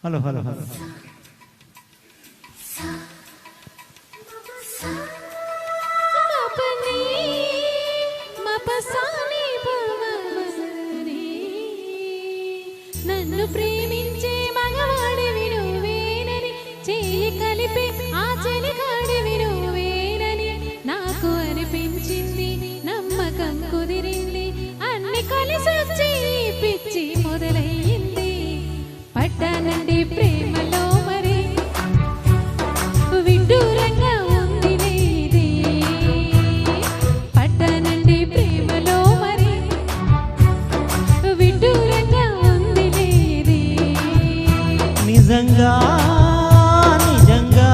Hello hello hello నన్ను ప్రేమించే మగవాడివి నువ్వేనని చేయి కలిపి ఆ చెలికాడివి నువ్వేనని నాకు అనిపించింది, నమ్మకం కుదిరింది, అన్ని కలిసొచ్చి పిచ్చి మొదలయ్యింది. పడ్డానండి ప్రేమలో మరి విడ్డూరంగా ఉంది ఇది. పడ్డానండి ప్రేమలో మరి విడ్డూరంగా ఉంది ఇది. నిజంగా నిజంగా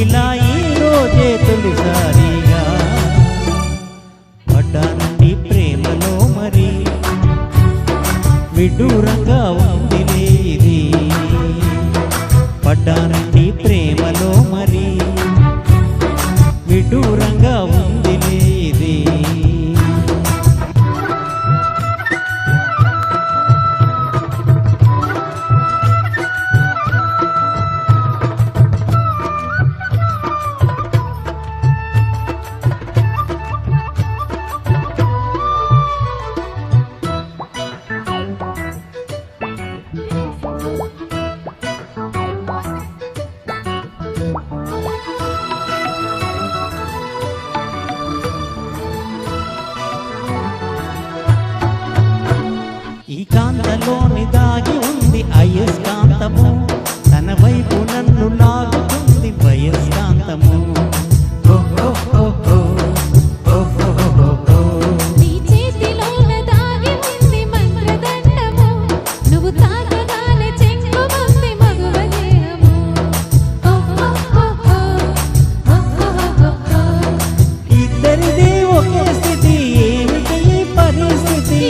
ఇలా ఈ రోజే తొలిసారిగా పడ్డానండి ప్రేమలో మరి విడ్డూరంగా ఉంది ఇది. పడ్డానండి ప్రేమలో మరి విడ్డూరంగా ఉంది ఇది. ఈ కాంతలోని దాగి ఉంది అయస్కాంతము, తన వైపు నన్ను లాగుతుంది వయస్కాంతము. నీ చేతిలోన దాగి ఉంది మంత్రదండము, నువ్వు తాకగానే చెంగుమంది మగువ దేహము. ఇద్దరిది ఒకే స్థితి, ఏమిటి ఈ పరిస్థితి?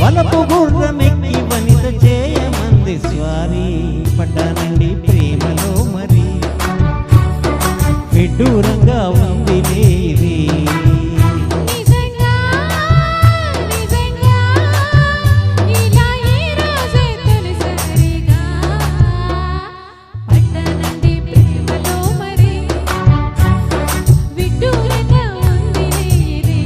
వలపు గుర్రమెక్కి వనిత చేయమంది స్వారీ. పడ్డానండి ప్రేమలో మరి విడ్డూరంగా ఉంది ఇది. నిజంగా నిజంగా ఇలా ఈ రోజే తొలిసారిగా పడ్డానండి ప్రేమలో మరి విడ్డూరంగా ఉంది ఇది.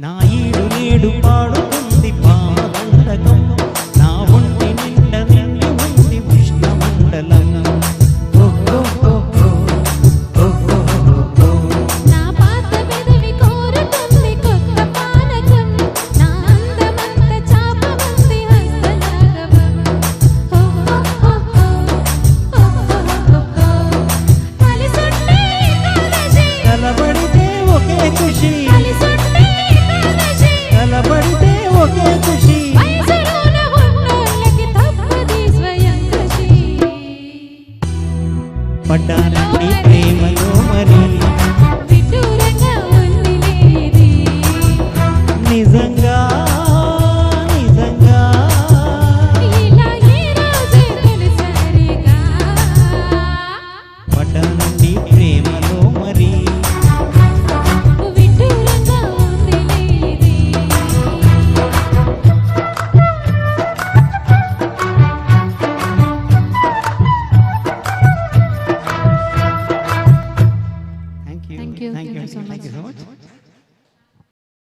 నా ఈడు నీడు పాడుతుంది పాదండకం, నా ఒంటి నిండ నిండి ఉంది ఉష్ణమండలం. నా పాత పెదవి కోరుతుంది కొత్త పానకం, నా అందమంత చాపమంది హస్తలాఘవం. కలిసుంటే ఏకాదశి, కలబడితే ఒకే ఖుషి, కలిసుంటే ఏకాదశి, కలబడితే ఒకే ఖుషి. వయసులోన ఉన్నోళ్ళకి తప్పది స్వయం కృషి. పడ్డానండి